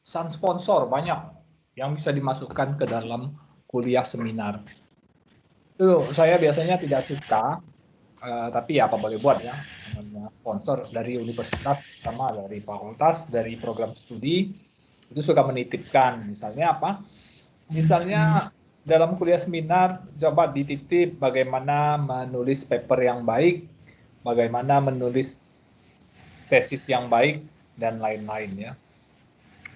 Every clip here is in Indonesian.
pesan sponsor banyak yang bisa dimasukkan ke dalam kuliah seminar. Itu saya biasanya tidak suka, tapi ya apa boleh buat ya, namanya sponsor dari universitas sama dari fakultas, dari program studi itu suka menitipkan, misalnya apa? Misalnya dalam kuliah seminar coba dititip bagaimana menulis paper yang baik, bagaimana menulis tesis yang baik dan lain-lain ya.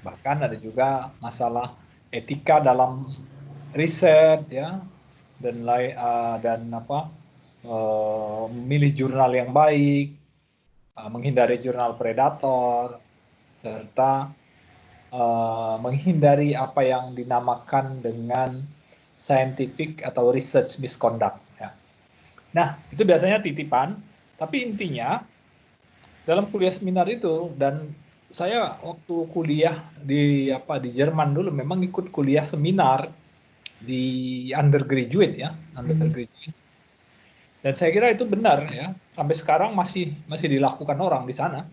Bahkan ada juga masalah etika dalam riset ya, dan memilih jurnal yang baik, menghindari jurnal predator, serta menghindari apa yang dinamakan dengan scientific atau research misconduct. Ya. Nah, itu biasanya titipan, tapi intinya dalam kuliah seminar itu, dan saya waktu kuliah di Jerman dulu memang ikut kuliah seminar di undergraduate ya, undergraduate. Dan saya kira itu benar ya, sampai sekarang masih dilakukan orang di sana,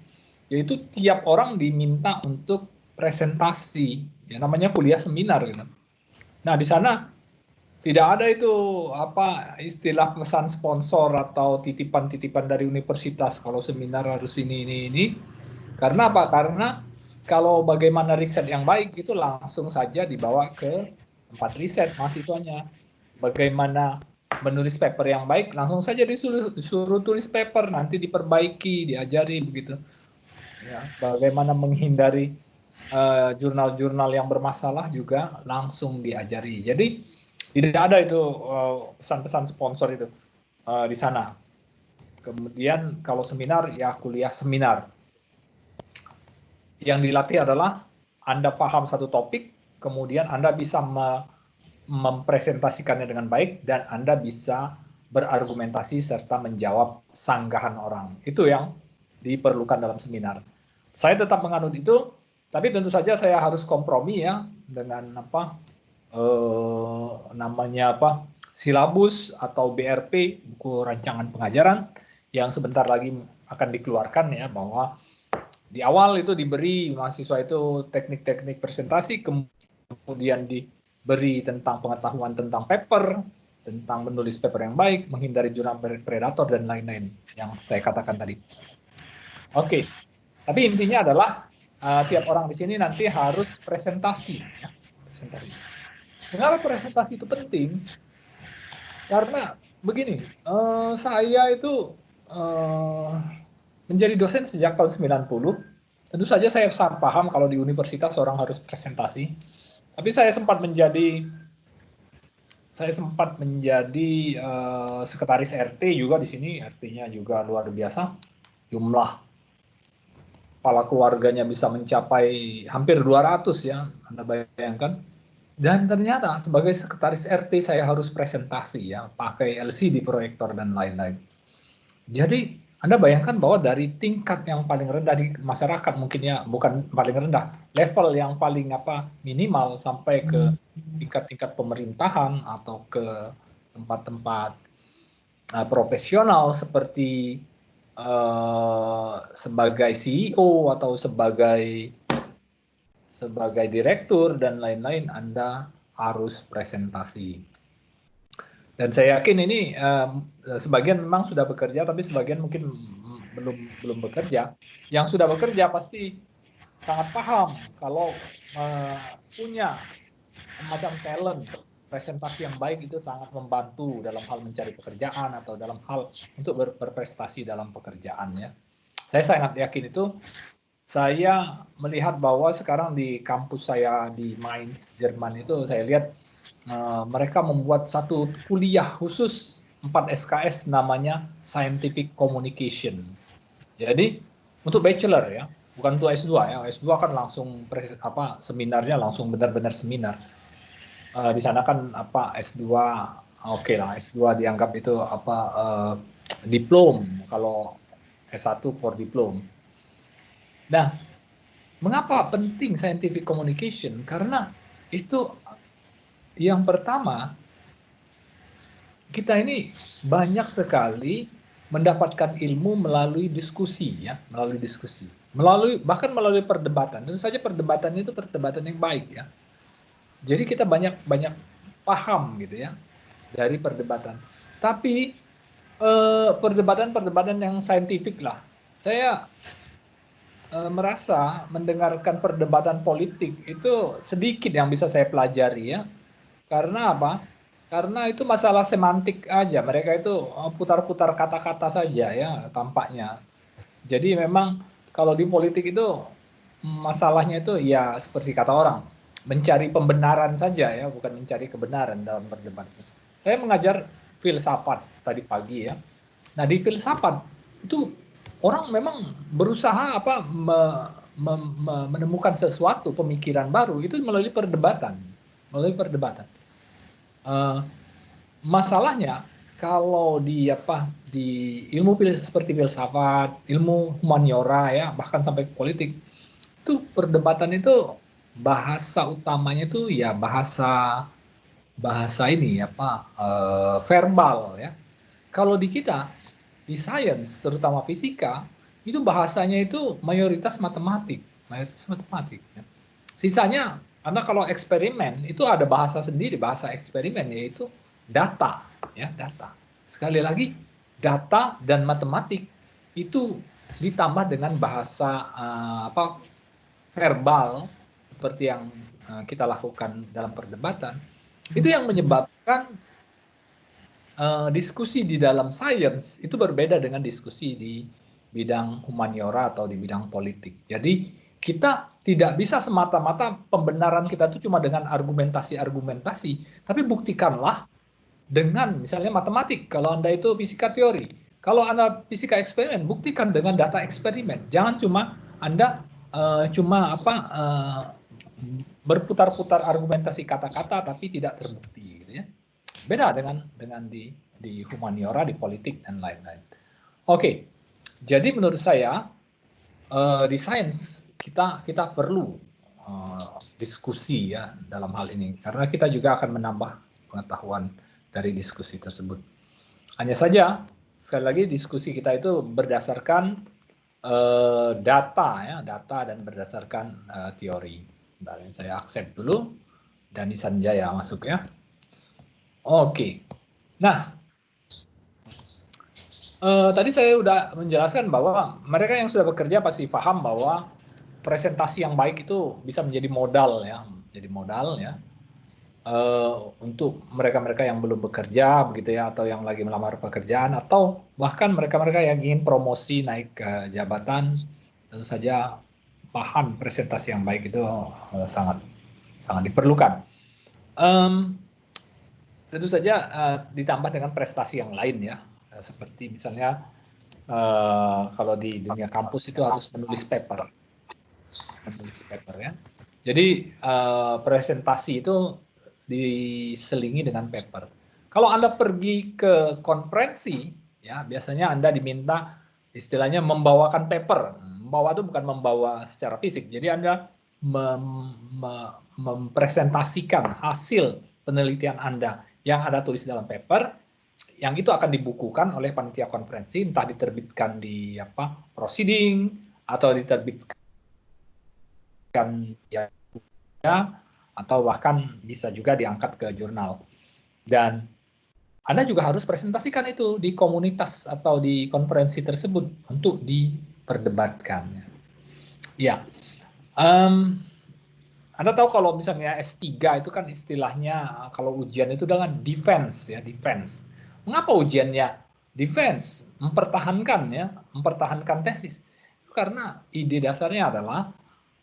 yaitu tiap orang diminta untuk presentasi, ya namanya kuliah seminar gitu. Nah, di sana tidak ada itu istilah pesan sponsor atau titipan-titipan dari universitas kalau seminar harus ini. Karena apa? Karena kalau bagaimana riset yang baik itu langsung saja dibawa ke tempat riset mahasiswanya. Bagaimana menulis paper yang baik langsung saja disuruh tulis paper, nanti diperbaiki, diajari begitu. Ya, bagaimana menghindari jurnal-jurnal yang bermasalah juga langsung diajari. Jadi tidak ada itu pesan-pesan sponsor itu di sana. Kemudian kalau seminar ya kuliah seminar. Yang dilatih adalah Anda paham satu topik, kemudian Anda bisa mempresentasikannya dengan baik, dan Anda bisa berargumentasi serta menjawab sanggahan orang. Itu yang diperlukan dalam seminar. Saya tetap menganut itu, tapi tentu saja saya harus kompromi ya dengan silabus atau BRP, buku rancangan pengajaran, yang sebentar lagi akan dikeluarkan ya, bahwa di awal itu diberi mahasiswa itu teknik-teknik presentasi, kemudian diberi tentang pengetahuan tentang paper, tentang menulis paper yang baik, menghindari jurnal predator, dan lain-lain yang saya katakan tadi. Oke, tapi intinya adalah tiap orang di sini nanti harus presentasi. Ya. Presentasi. Kenapa presentasi itu penting? Karena begini, saya itu menjadi dosen sejak tahun 90, tentu saja saya paham kalau di universitas orang harus presentasi. Tapi saya sempat menjadi sekretaris RT juga di sini, RT-nya juga luar biasa. Jumlah kepala keluarganya bisa mencapai hampir 200 ya, Anda bayangkan. Dan ternyata sebagai sekretaris RT saya harus presentasi ya, pakai LCD proyektor dan lain-lain. Jadi Anda bayangkan bahwa dari tingkat yang paling rendah di masyarakat, mungkin ya bukan paling rendah, level yang paling minimal sampai ke tingkat-tingkat pemerintahan atau ke tempat-tempat profesional seperti sebagai CEO atau sebagai direktur dan lain-lain, Anda harus presentasi. Dan saya yakin ini sebagian memang sudah bekerja, tapi sebagian mungkin belum bekerja. Yang sudah bekerja pasti sangat paham kalau punya semacam talent presentasi yang baik itu sangat membantu dalam hal mencari pekerjaan atau dalam hal untuk berprestasi dalam pekerjaannya. Saya sangat yakin itu. Saya melihat bahwa sekarang di kampus saya di Mainz, Jerman itu, saya lihat mereka membuat satu kuliah khusus 4 SKS namanya Scientific Communication. Jadi untuk bachelor ya, bukan untuk S2 ya. S2 kan langsung seminarnya langsung benar-benar seminar. Di sana kan S2 oke lah, S2 dianggap itu diplom, kalau S1 for diplom. Nah, mengapa penting scientific communication? Karena itu yang pertama, kita ini banyak sekali mendapatkan ilmu melalui diskusi, ya, bahkan melalui perdebatan. Tentu saja perdebatan itu perdebatan yang baik, ya. Jadi kita banyak paham gitu ya dari perdebatan. Tapi perdebatan yang saintifik lah. Saya merasa mendengarkan perdebatan politik itu sedikit yang bisa saya pelajari, ya. Karena apa? Karena itu masalah semantik aja. Mereka itu putar-putar kata-kata saja, ya, tampaknya. Jadi memang kalau di politik itu masalahnya itu ya seperti kata orang, mencari pembenaran saja, ya, bukan mencari kebenaran dalam perdebatan. Saya mengajar filsafat tadi pagi, ya. Nah, di filsafat itu orang memang berusaha menemukan sesuatu, pemikiran baru itu melalui perdebatan, melalui perdebatan. Masalahnya kalau di ilmu seperti filsafat, ilmu humaniora, ya, bahkan sampai politik, itu perdebatan itu bahasa utamanya itu ya bahasa ini verbal, ya. Kalau di kita di sains terutama fisika itu bahasanya itu mayoritas matematik, ya. Sisanya Anda kalau eksperimen itu ada bahasa sendiri, bahasa eksperimen, yaitu data, ya, data. Sekali lagi, data dan matematik itu ditambah dengan bahasa verbal seperti yang kita lakukan dalam perdebatan, itu yang menyebabkan diskusi di dalam sains itu berbeda dengan diskusi di bidang humaniora atau di bidang politik. Jadi kita tidak bisa semata-mata pembenaran kita itu cuma dengan argumentasi, tapi buktikanlah dengan misalnya matematik. Kalau Anda itu fisika teori, kalau Anda fisika eksperimen, buktikan dengan data eksperimen. Jangan cuma Anda berputar-putar argumentasi kata-kata tapi tidak terbukti, gitu ya. Beda dengan di humaniora, di politik dan lain-lain. Oke, jadi menurut saya di sains kita perlu diskusi, ya, dalam hal ini, karena kita juga akan menambah pengetahuan dari diskusi tersebut. Hanya saja sekali lagi diskusi kita itu berdasarkan data, ya, data dan berdasarkan teori. Bentar, saya accept dulu. Dani Sanjaya masuk, ya. Oke. Nah, tadi saya sudah menjelaskan bahwa mereka yang sudah bekerja pasti paham bahwa presentasi yang baik itu bisa menjadi modal, ya, untuk mereka-mereka yang belum bekerja, begitu ya, atau yang lagi melamar pekerjaan, atau bahkan mereka-mereka yang ingin promosi naik ke jabatan. Tentu saja paham presentasi yang baik itu sangat diperlukan. Tentu saja ditambah dengan prestasi yang lain, ya, seperti misalnya kalau di dunia kampus itu harus menulis paper, ya. Jadi presentasi itu diselingi dengan paper. Kalau Anda pergi ke konferensi, ya, biasanya Anda diminta istilahnya membawakan paper. Membawa itu bukan membawa secara fisik. Jadi Anda mempresentasikan hasil penelitian Anda yang Anda tulis dalam paper, yang itu akan dibukukan oleh panitia konferensi, entah diterbitkan di proceeding atau diterbitkan ya, atau bahkan bisa juga diangkat ke jurnal. Dan Anda juga harus presentasikan itu di komunitas atau di konferensi tersebut untuk diperdebatkan. Ya, Anda tahu kalau misalnya S3 itu kan istilahnya kalau ujian itu dengan defense, ya, defense. Mengapa ujiannya defense? Mempertahankan tesis. Karena ide dasarnya adalah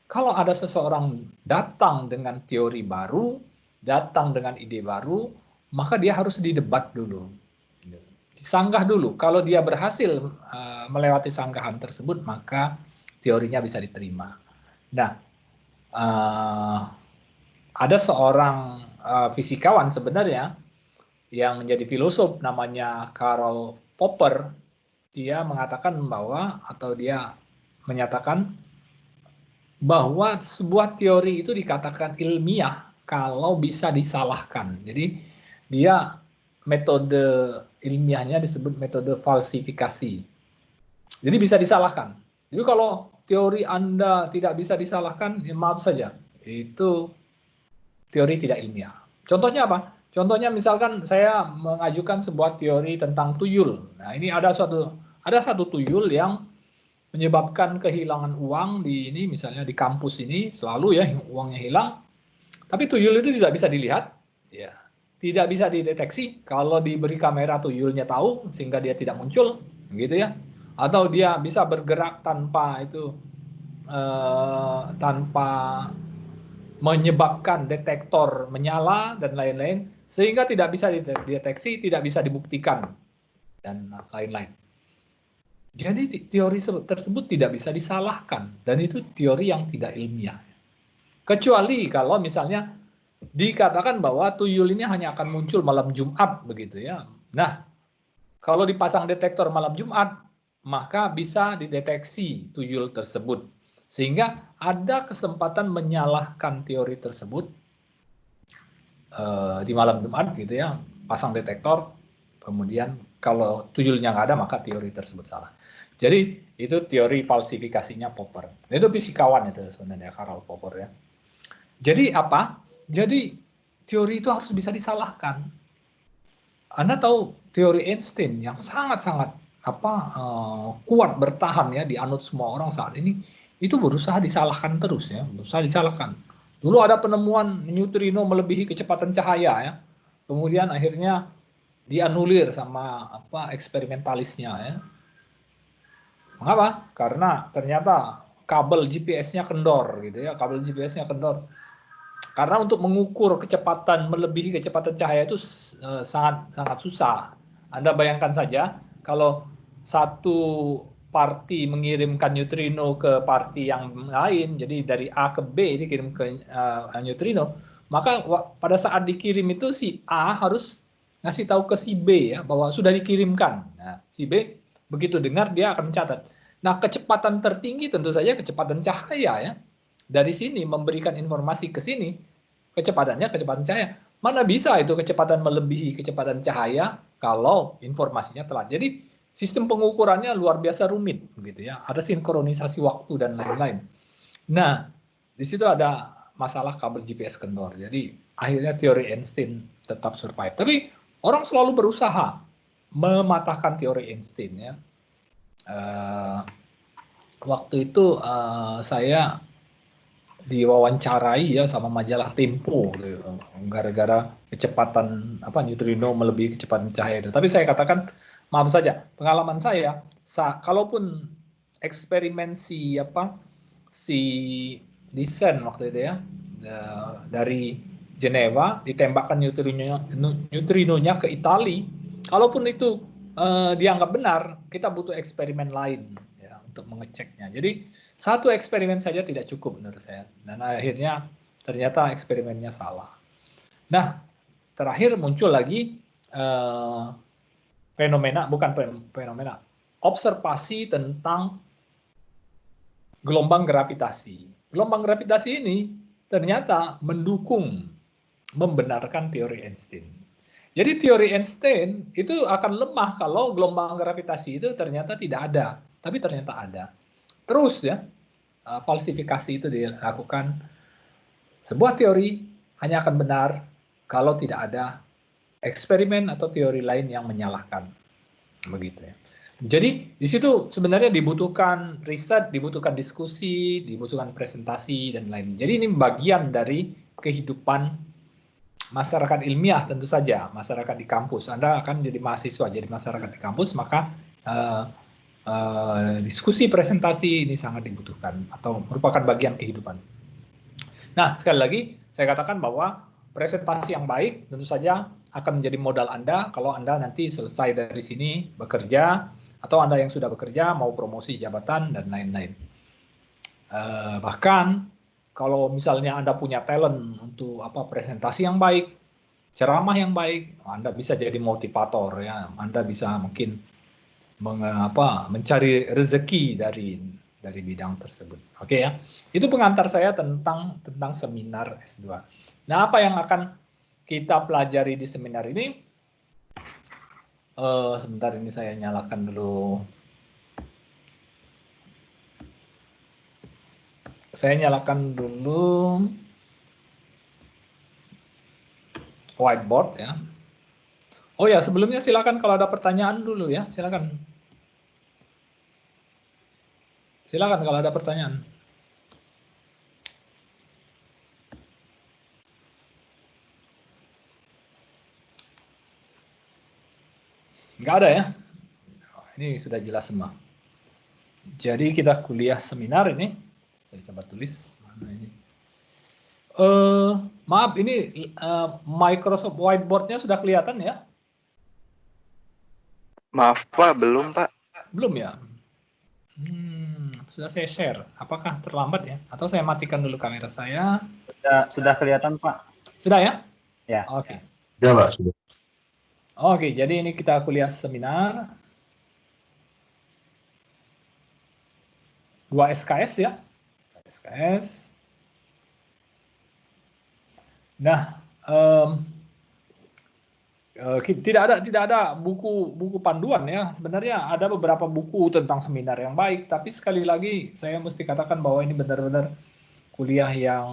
kalau ada seseorang datang dengan teori baru, datang dengan ide baru, maka dia harus didebat dulu, disanggah dulu. Kalau dia berhasil melewati sanggahan tersebut, maka teorinya bisa diterima. Nah, ada seorang fisikawan sebenarnya yang menjadi filosof namanya Karl Popper. Dia mengatakan bahwa, atau dia menyatakan bahwa sebuah teori itu dikatakan ilmiah kalau bisa disalahkan. Jadi dia metode ilmiahnya disebut metode falsifikasi. Jadi bisa disalahkan. Jadi kalau teori Anda tidak bisa disalahkan, ya maaf saja, itu teori tidak ilmiah. Contohnya apa? Contohnya misalkan saya mengajukan sebuah teori tentang tuyul. Nah, ini ada satu tuyul yang menyebabkan kehilangan uang di ini, misalnya di kampus ini selalu ya uangnya hilang. Tapi tuyul itu tidak bisa dilihat, ya, tidak bisa dideteksi. Kalau diberi kamera tuyulnya tahu sehingga dia tidak muncul, gitu ya. Atau dia bisa bergerak tanpa tanpa menyebabkan detektor menyala dan lain-lain, sehingga tidak bisa dideteksi, tidak bisa dibuktikan dan lain-lain. Jadi teori tersebut tidak bisa disalahkan dan itu teori yang tidak ilmiah. Kecuali kalau misalnya dikatakan bahwa tuyul ini hanya akan muncul malam Jumat begitu ya. Nah, kalau dipasang detektor malam Jumat, maka bisa dideteksi tuyul tersebut. Sehingga ada kesempatan menyalahkan teori tersebut di malam Jumat gitu ya, pasang detektor, kemudian kalau tuyulnya nggak ada maka teori tersebut salah. Jadi itu teori falsifikasinya Popper. Itu fisikawan itu sebenarnya, Karl Popper ya. Jadi apa? Jadi teori itu harus bisa disalahkan. Anda tahu teori Einstein yang sangat-sangat kuat bertahan ya, dianut semua orang saat ini, itu berusaha disalahkan terus ya, berusaha disalahkan. Dulu ada penemuan neutrino melebihi kecepatan cahaya ya, kemudian akhirnya dianulir sama eksperimentalisnya ya. Mengapa? Karena ternyata kabel GPS-nya kendor gitu ya, kabel GPS-nya kendor. Karena untuk mengukur kecepatan melebihi kecepatan cahaya itu sangat susah. Anda bayangkan saja kalau satu parti mengirimkan neutrino ke parti yang lain, jadi dari A ke B dikirim ke neutrino, maka pada saat dikirim itu si A harus ngasih tahu ke si B ya bahwa sudah dikirimkan. Nah, si B begitu dengar dia akan mencatat. Nah, kecepatan tertinggi tentu saja kecepatan cahaya ya. Dari sini memberikan informasi ke sini, kecepatannya kecepatan cahaya. Mana bisa itu kecepatan melebihi kecepatan cahaya kalau informasinya telat. Jadi sistem pengukurannya luar biasa rumit begitu ya. Ada sinkronisasi waktu dan lain-lain. Nah, di situ ada masalah kabel GPS kendor. Jadi akhirnya teori Einstein tetap survive. Tapi orang selalu berusaha mematahkan teori Einstein ya. Waktu itu saya diwawancarai ya sama majalah Tempo gara-gara kecepatan neutrino melebihi kecepatan cahaya itu. Tapi saya katakan maaf saja, pengalaman saya kalaupun eksperimen si desain waktu itu ya dari Jenewa ditembakkan neutrinonya ke Italia, kalaupun itu dianggap benar, kita butuh eksperimen lain ya untuk mengeceknya. Jadi satu eksperimen saja tidak cukup menurut saya. Dan akhirnya ternyata eksperimennya salah. Nah, terakhir muncul lagi fenomena, observasi tentang gelombang gravitasi. Gelombang gravitasi ini ternyata membenarkan teori Einstein. Jadi teori Einstein itu akan lemah kalau gelombang gravitasi itu ternyata tidak ada, tapi ternyata ada. Terus ya, falsifikasi itu dilakukan. Sebuah teori hanya akan benar kalau tidak ada eksperimen atau teori lain yang menyalahkan. Begitu ya. Jadi di situ sebenarnya dibutuhkan riset, dibutuhkan diskusi, dibutuhkan presentasi dan lain. Jadi ini bagian dari kehidupan masyarakat ilmiah tentu saja, masyarakat di kampus. Anda akan jadi mahasiswa, jadi masyarakat di kampus, maka diskusi presentasi ini sangat dibutuhkan atau merupakan bagian kehidupan. Nah, sekali lagi saya katakan bahwa presentasi yang baik tentu saja akan menjadi modal Anda kalau Anda nanti selesai dari sini bekerja atau Anda yang sudah bekerja mau promosi jabatan dan lain-lain. Bahkan kalau misalnya Anda punya talent untuk presentasi yang baik, ceramah yang baik, Anda bisa jadi motivator ya. Anda bisa mungkin mencari rezeki dari bidang tersebut. Oke ya. Itu pengantar saya tentang seminar S2. Nah, apa yang akan kita pelajari di seminar ini? Sebentar, ini saya nyalakan dulu. Saya nyalakan dulu whiteboard ya. Oh ya, sebelumnya silakan kalau ada pertanyaan dulu ya, silakan. Silakan kalau ada pertanyaan. Nggak ada ya? Oh, ini sudah jelas semua. Jadi kita kuliah seminar ini. Saya coba tulis. Mana ini? Maaf, ini Microsoft Whiteboard-nya sudah kelihatan ya? Maaf Pak, belum Pak. Belum ya? Sudah saya share. Apakah terlambat ya? Atau saya matikan dulu kamera saya? Sudah kelihatan Pak. Sudah ya? Ya. Oke. Ya Pak, sudah. Oke, jadi ini kita kuliah seminar. 2 SKS ya. SKS. Nah, tidak ada buku panduan ya. Sebenarnya ada beberapa buku tentang seminar yang baik, tapi sekali lagi saya mesti katakan bahwa ini benar-benar kuliah yang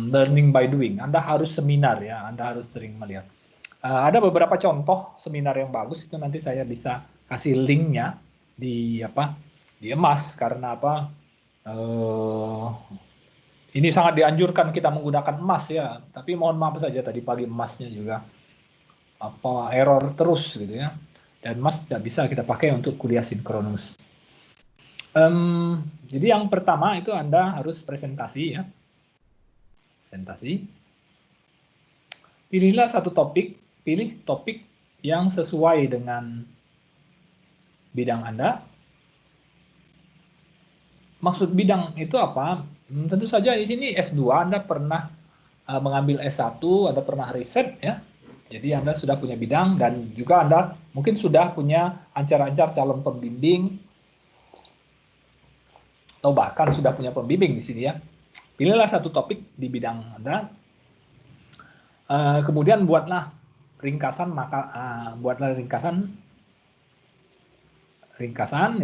learning by doing. Anda harus seminar ya, Anda harus sering melihat. Ada beberapa contoh seminar yang bagus, itu nanti saya bisa kasih linknya di emas, karena apa? Ini sangat dianjurkan kita menggunakan emas ya, tapi mohon maaf saja tadi pagi emasnya juga error terus gitu ya, dan emas tidak bisa kita pakai untuk kuliah sinkronus. Jadi yang pertama itu Anda harus presentasi ya, presentasi. Pilihlah satu topik, pilih topik yang sesuai dengan bidang Anda. Maksud bidang itu apa? Tentu saja di sini S2 Anda pernah mengambil S1, Anda pernah riset ya. Jadi Anda sudah punya bidang, dan juga Anda mungkin sudah punya ancar-ancar calon pembimbing, atau bahkan sudah punya pembimbing di sini ya. Pilihlah satu topik di bidang Anda. Kemudian buatlah ringkasan, buatlah ringkasan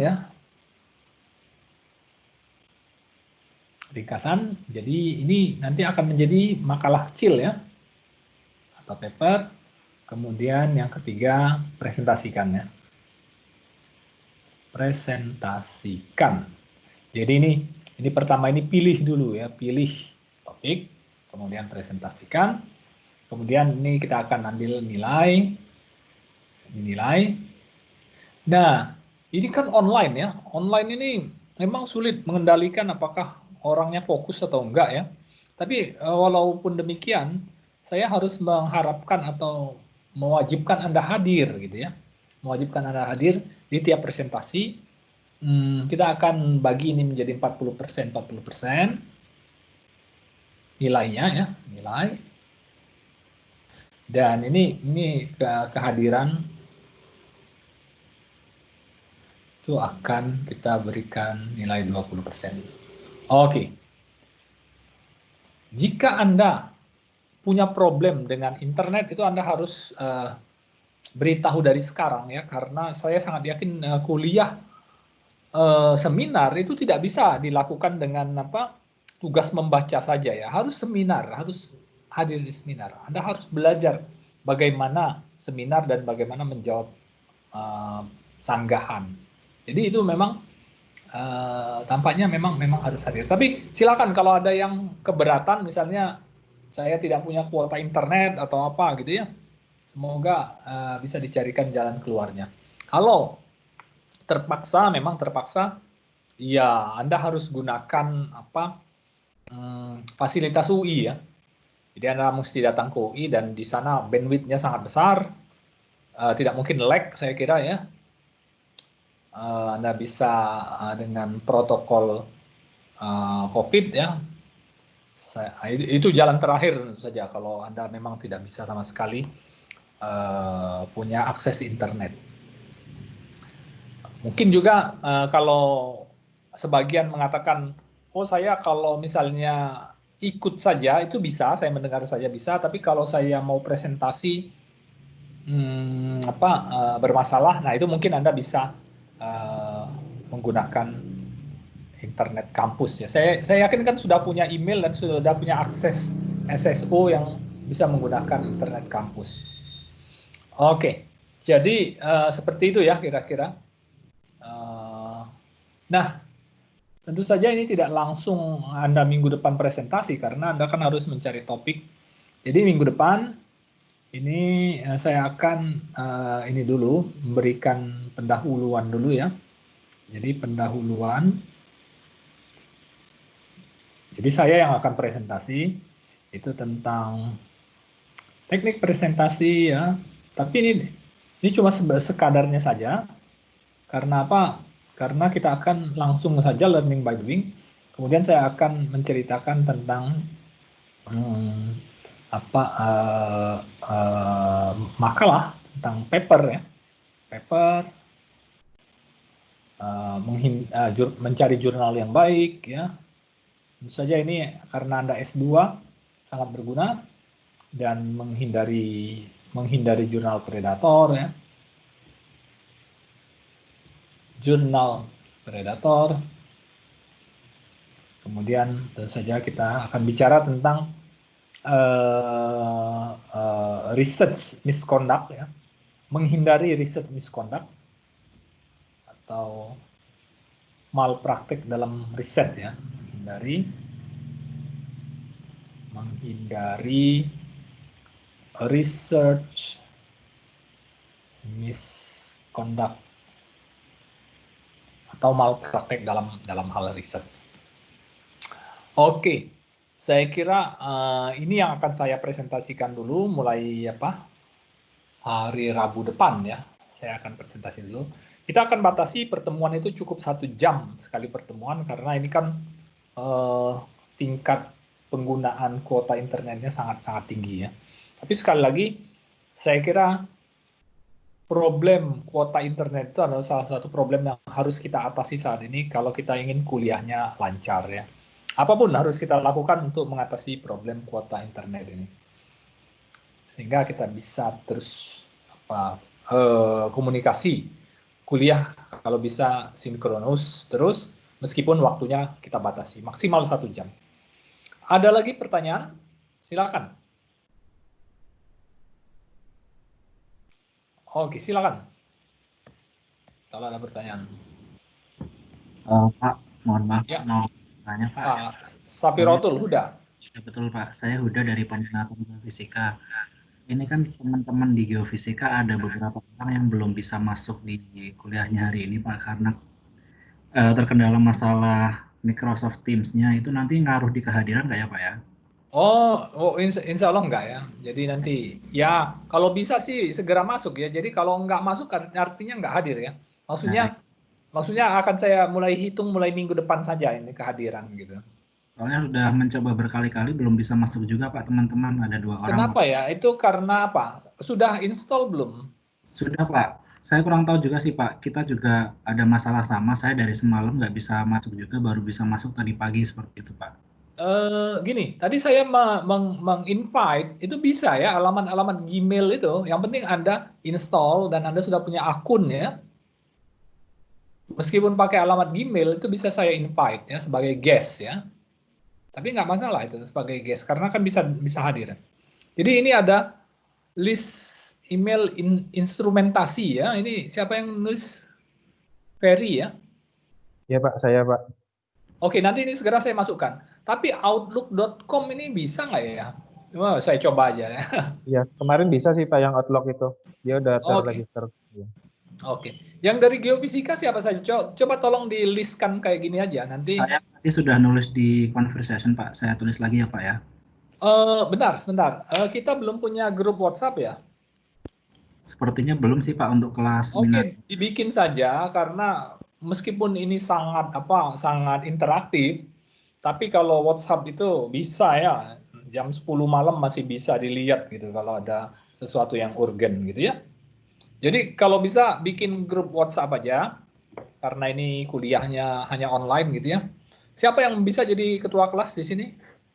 ya. Ringkasan, jadi ini nanti akan menjadi makalah kecil ya, atau paper. Kemudian yang ketiga, presentasikan ya. Presentasikan. Jadi ini pertama ini pilih dulu ya, pilih topik, kemudian presentasikan. Kemudian ini kita akan ambil nilai. Nah, ini kan online ya. Online ini memang sulit mengendalikan apakah orangnya fokus atau enggak ya. Tapi walaupun demikian, saya harus mengharapkan atau mewajibkan Anda hadir gitu ya. Mewajibkan Anda hadir di tiap presentasi. Kita akan bagi ini menjadi 40% nilainya ya, nilai. Dan ini kehadiran itu akan kita berikan nilai 20%. Oke. Jika Anda punya problem dengan internet, itu Anda harus beritahu dari sekarang ya, karena saya sangat yakin kuliah seminar itu tidak bisa dilakukan dengan tugas membaca saja ya. Harus seminar, harus hadir di seminar. Anda harus belajar bagaimana seminar dan bagaimana menjawab sanggahan. Jadi itu memang tampaknya memang harus hadir. Tapi silakan kalau ada yang keberatan, misalnya saya tidak punya kuota internet atau apa gitu ya, semoga bisa dicarikan jalan keluarnya. Kalau memang terpaksa, ya Anda harus gunakan fasilitas UI ya. Jadi Anda mesti datang ke UI, dan di sana bandwidth-nya sangat besar, tidak mungkin lag saya kira ya. Anda bisa dengan protokol COVID ya. Itu jalan terakhir tentu saja kalau Anda memang tidak bisa sama sekali punya akses internet. Mungkin juga kalau sebagian mengatakan, oh saya kalau misalnya ikut saja itu bisa, saya mendengar saja bisa, tapi kalau saya mau presentasi bermasalah, nah itu mungkin Anda bisa menggunakan internet kampus ya. Saya yakin kan sudah punya email dan sudah punya akses SSO yang bisa menggunakan internet kampus. Oke, jadi seperti itu ya kira-kira. Nah, tentu saja ini tidak langsung Anda minggu depan presentasi karena Anda kan harus mencari topik. Jadi minggu depan ini saya akan ini dulu memberikan pendahuluan dulu ya. Jadi pendahuluan. Jadi saya yang akan presentasi itu tentang teknik presentasi ya. Tapi ini cuma sekadarnya saja. Karena apa? Karena kita akan langsung saja learning by doing. Kemudian saya akan menceritakan tentang makalah tentang paper ya. Paper, mencari jurnal yang baik ya. Tentu saja ini karena Anda S2 sangat berguna dan menghindari jurnal predator ya. Jurnal predator. Kemudian tentu saja kita akan bicara tentang research misconduct ya. Menghindari research misconduct atau malpraktik dalam riset ya. Menghindari research misconduct atau malpraktek dalam hal riset. Oke, saya kira ini yang akan saya presentasikan dulu mulai hari Rabu depan ya. Saya akan presentasi dulu. Kita akan batasi pertemuan itu cukup 1 jam sekali pertemuan karena ini kan tingkat penggunaan kuota internetnya sangat-sangat tinggi ya. Tapi sekali lagi, saya kira problem kuota internet itu adalah salah satu problem yang harus kita atasi saat ini kalau kita ingin kuliahnya lancar ya. Apapun harus kita lakukan untuk mengatasi problem kuota internet ini. Sehingga kita bisa terus komunikasi kuliah kalau bisa sinkronus terus meskipun waktunya kita batasi maksimal 1 jam. Ada lagi pertanyaan? Silakan. Oke, silakan. Kalau ada pertanyaan. Pak, mohon maaf, ya. mau tanya Pak. Sapirotul Huda. Ya, betul Pak, saya Huda dari Peminatan Geofisika. Ini kan teman-teman di Geofisika ada beberapa orang yang belum bisa masuk di kuliahnya hari ini Pak karena terkendala masalah Microsoft Teams-nya. Itu nanti ngaruh di kehadiran nggak ya Pak ya? Insya Allah enggak ya. Jadi nanti ya kalau bisa sih segera masuk ya. Jadi kalau enggak masuk artinya enggak hadir ya. Maksudnya akan saya mulai hitung mulai minggu depan saja ini kehadiran gitu. Soalnya sudah mencoba berkali-kali belum bisa masuk juga Pak, teman-teman, ada 2 orang. Kenapa ya? Itu karena apa? Sudah install belum? Sudah Pak. Saya kurang tahu juga sih Pak. Kita juga ada masalah sama. Saya dari semalam nggak bisa masuk juga, baru bisa masuk tadi pagi seperti itu Pak. Gini, tadi saya meng-invite itu bisa ya alamat Gmail itu. Yang penting Anda install dan Anda sudah punya akun ya. Meskipun pakai alamat Gmail itu bisa saya invite ya sebagai guest ya. Tapi nggak masalah itu sebagai guest karena kan bisa hadir. Jadi ini ada list email instrumentasi ya. Ini siapa yang nulis? Ferry ya? Ya Pak, saya Pak. Oke, nanti ini segera saya masukkan. Tapi outlook.com ini bisa nggak ya? Wah, saya coba aja ya. Iya, kemarin bisa sih Pak yang Outlook itu. Dia udah terregister. Oke. Yang dari Geofisika siapa saja? Coba tolong di listkan kayak gini aja nanti. Saya tadi sudah nulis di conversation Pak. Saya tulis lagi ya Pak ya. Bentar. Kita belum punya grup WhatsApp ya? Sepertinya belum sih Pak untuk kelas. Oke, dibikin saja karena meskipun ini sangat interaktif, tapi kalau WhatsApp itu bisa ya jam 10 malam masih bisa dilihat gitu kalau ada sesuatu yang urgent gitu ya. Jadi kalau bisa bikin grup WhatsApp aja karena ini kuliahnya hanya online gitu ya. Siapa yang bisa jadi ketua kelas di sini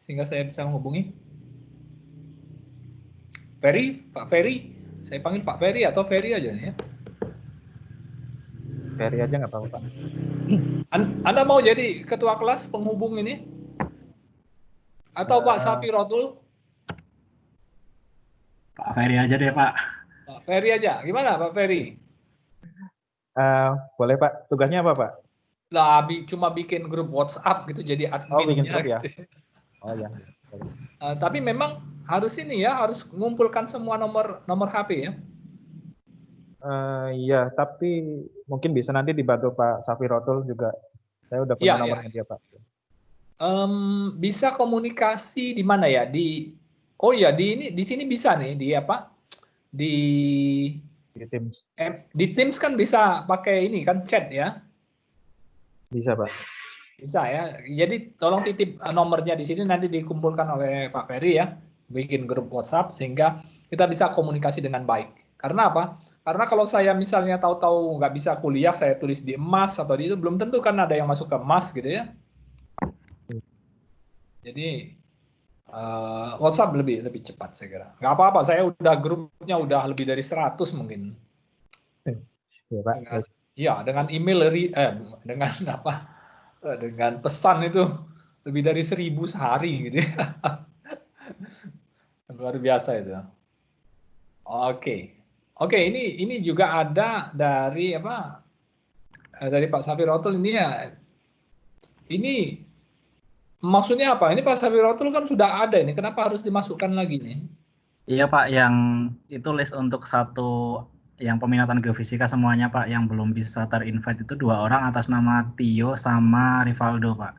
sehingga saya bisa menghubungi? Ferry, Pak Ferry. Saya panggil Pak Ferry atau Ferry aja nih ya. Ferry aja nggak apa-apa, Pak. Anda mau jadi ketua kelas penghubung ini? Atau Pak Safi Rotul? Pak Ferry aja deh Pak. Pak Ferry aja. Gimana Pak Ferry? Boleh Pak. Tugasnya apa Pak? Lah, cuma bikin grup WhatsApp gitu jadi Oh, bikin adminnya. grup ya? Gitu. Oh ya. Tapi memang harus ini ya, harus mengumpulkan semua nomor HP ya. Iya, tapi mungkin bisa nanti dibantu Pak Safi Rotul juga. Saya udah punya Iya, nomornya iya. dia Pak. Bisa komunikasi di mana ya? Di sini bisa nih di apa? Di Teams. di Teams kan bisa pakai ini kan chat ya. Bisa Pak. Bisa ya. Jadi tolong titip nomornya di sini nanti dikumpulkan oleh Pak Ferry ya. Bikin grup WhatsApp sehingga kita bisa komunikasi dengan baik. Karena apa? Karena kalau saya misalnya tahu-tahu nggak bisa kuliah, saya tulis di emas atau di itu belum tentu kan ada yang masuk ke emas gitu ya. Jadi WhatsApp lebih cepat saya kira. Nggak apa-apa, saya udah grupnya udah lebih dari 100 mungkin. Iya Pak. Dengan email dengan apa? Dengan pesan itu lebih dari 1000 sehari gitu ya. Luar biasa itu. Oke, ini juga ada dari apa? Dari Pak Safi Rotul ini ya. Ini maksudnya apa? Ini Pak Safi Rotul kan sudah ada ini. Kenapa harus dimasukkan lagi nih? Iya Pak, yang itu list untuk yang peminatan geofisika semuanya Pak, yang belum bisa terinvite itu 2 orang atas nama Tio sama Rivaldo Pak.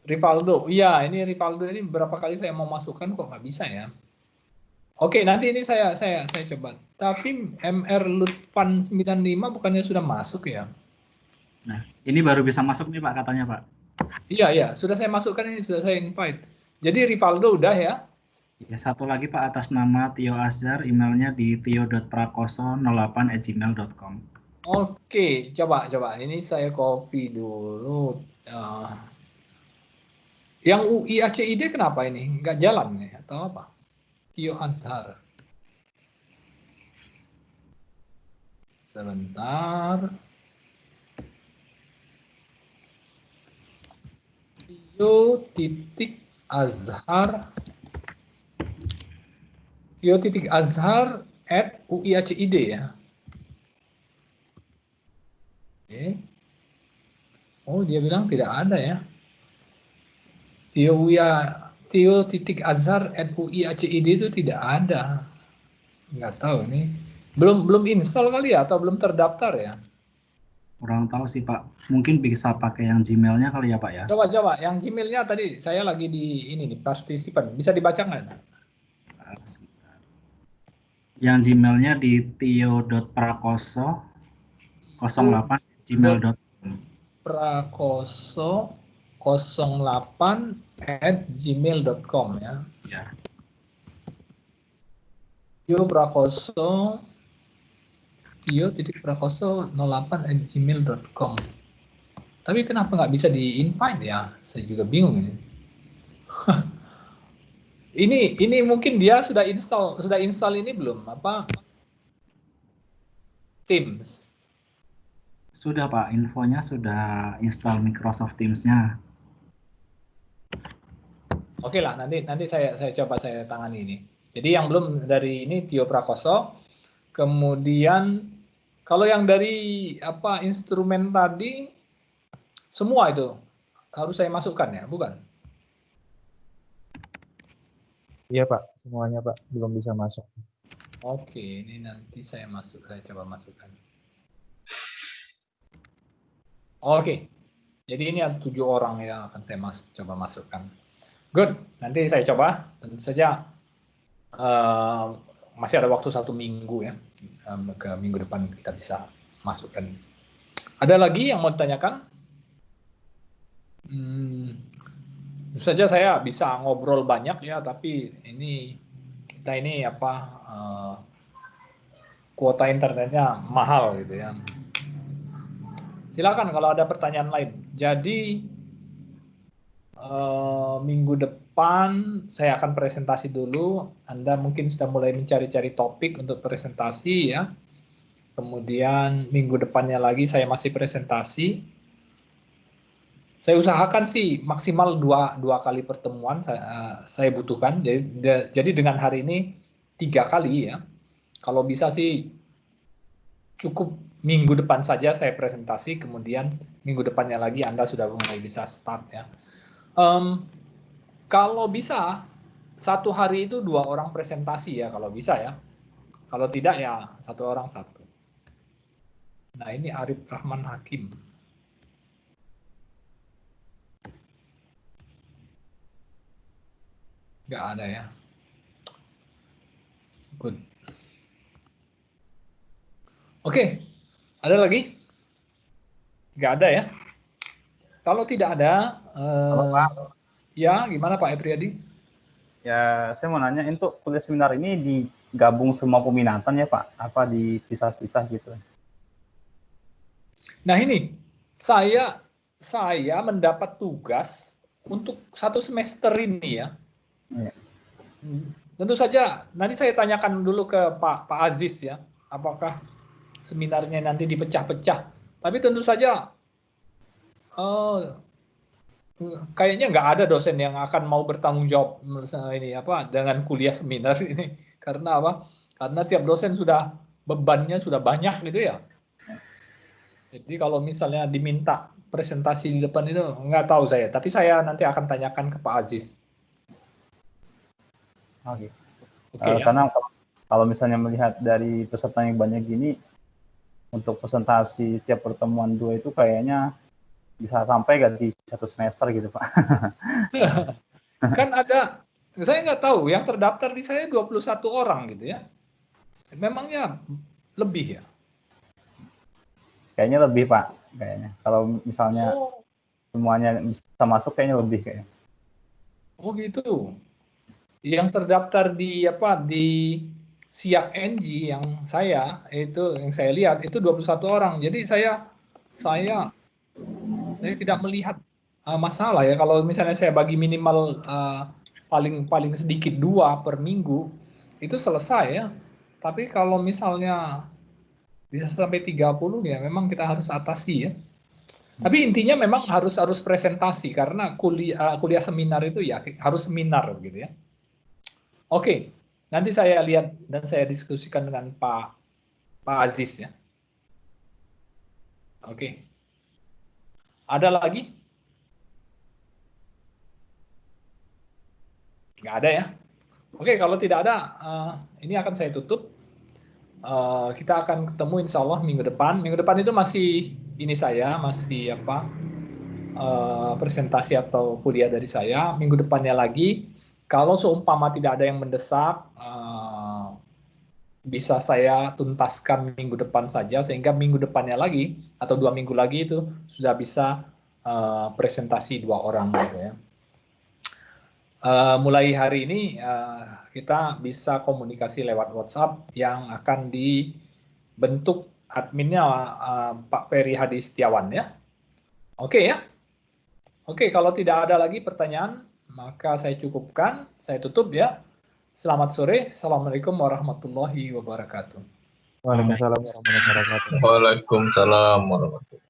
Rivaldo, iya ini Rivaldo ini berapa kali saya mau masukkan kok nggak bisa ya. Oke, nanti ini saya coba. Tapi MR Lutfan 95 bukannya sudah masuk ya? Nah, ini baru bisa masuk nih Pak katanya Pak. Iya, sudah saya masukkan ini, sudah saya invite. Jadi Rivaldo udah ya? Ya, satu lagi Pak atas nama Tio Azhar, emailnya di tio.prakoso08@gmail.com. Oke, coba. Ini saya copy dulu. Yang UI ACID kenapa ini? Nggak jalan nih atau apa? Tio Azhar. Sebentar. Tio.azhar @uiacid ya. Oke. Oh, dia bilang tidak ada ya. Tio.azhar@uiacid itu tidak ada. Nggak tahu ini. Belum install kali ya atau belum terdaftar ya? Kurang tahu sih Pak. Mungkin bisa pakai yang Gmailnya kali ya Pak ya. Coba. Yang Gmailnya tadi saya lagi di ini nih partisipan. Bisa dibaca nggak? Yang Gmailnya di tio.prakoso08@gmail.com. prakoso08@gmail.com ya. Ya. Tio.prakoso08@gmail.com. Tapi kenapa nggak bisa di-invite ya? Saya juga bingung ini. ini mungkin dia sudah install ini belum? Apa? Teams. Sudah Pak, infonya sudah install Microsoft Teams-nya. Oke lah, nanti saya coba saya tangani ini. Jadi yang belum dari ini Tio Prakoso. Kemudian kalau yang dari apa instrumen tadi semua itu harus saya masukkan ya, bukan? Iya Pak, semuanya Pak belum bisa masuk. Oke, ini nanti saya coba masukkan. Oke, jadi ini ada 7 orang yang akan saya coba masukkan. Good, nanti saya coba. Tentu saja masih ada waktu 1 minggu ya, ke minggu depan kita bisa masukkan. Ada lagi yang mau ditanyakan? Tentu saja saya bisa ngobrol banyak ya, tapi kita ini apa kuota internetnya mahal gitu ya. Silakan kalau ada pertanyaan lain. Jadi minggu depan saya akan presentasi dulu. Anda mungkin sudah mulai mencari-cari topik untuk presentasi ya. Kemudian minggu depannya lagi saya masih presentasi. Saya usahakan sih maksimal dua kali pertemuan saya butuhkan. Jadi dengan hari ini 3 kali ya. Kalau bisa sih cukup minggu depan saja saya presentasi, kemudian minggu depannya lagi Anda sudah mulai bisa start ya. Kalau bisa 1 hari itu 2 orang presentasi ya, kalau bisa ya. Kalau tidak ya 1 orang 1. Nah ini Arif Rahman Hakim. Nggak ada ya. Good. Oke, ada lagi? Nggak ada ya? Kalau tidak ada, ya gimana Pak Epriyadi? Ya, saya mau nanya, untuk kuliah seminar ini digabung semua peminatan ya Pak? Apa dipisah-pisah gitu? Nah ini, saya mendapat tugas untuk 1 semester ini ya. Ya. Tentu saja nanti saya tanyakan dulu ke Pak Aziz ya, apakah seminarnya nanti dipecah-pecah. Tapi tentu saja kayaknya nggak ada dosen yang akan mau bertanggung jawab ini dengan kuliah seminar ini. Karena apa? Karena tiap dosen sudah bebannya sudah banyak gitu ya. Jadi kalau misalnya diminta presentasi di depan itu nggak tahu saya. Tapi saya nanti akan tanyakan ke Pak Aziz. Oke. Ya. Karena kalau misalnya melihat dari peserta yang banyak gini, untuk presentasi tiap pertemuan 2 itu kayaknya bisa sampai ganti 1 semester gitu Pak. Kan ada, saya nggak tahu, yang terdaftar di saya 21 orang gitu ya. Memangnya lebih ya? Kayaknya lebih Pak, kayaknya. Kalau misalnya semuanya bisa masuk kayaknya lebih kayaknya. Oh gitu. Yang terdaftar di Siak NG yang saya lihat itu 21 orang. Jadi saya tidak melihat masalah ya kalau misalnya saya bagi minimal paling sedikit 2 per minggu itu selesai ya. Tapi kalau misalnya bisa sampai 30 ya memang kita harus atasi ya. Tapi intinya memang harus presentasi karena kuliah seminar itu ya harus seminar gitu ya. Oke, nanti saya lihat dan saya diskusikan dengan Pak Aziz ya. Oke. Ada lagi? Nggak ada ya. Oke, kalau tidak ada, ini akan saya tutup. Kita akan ketemu insya Allah minggu depan. Minggu depan itu masih presentasi atau kuliah dari saya. Minggu depannya lagi, kalau seumpama tidak ada yang mendesak, bisa saya tuntaskan minggu depan saja, sehingga minggu depannya lagi, atau 2 minggu lagi itu sudah bisa presentasi 2 orang gitu ya. Mulai hari ini kita bisa komunikasi lewat WhatsApp yang akan dibentuk adminnya Pak Ferry Hadi Setiawan ya. Oke ya. Oke, kalau tidak ada lagi pertanyaan, maka saya cukupkan, saya tutup ya. Selamat sore. Assalamualaikum warahmatullahi wabarakatuh. Waalaikumsalam warahmatullahi wabarakatuh. Waalaikumsalam warahmatullahi wabarakatuh.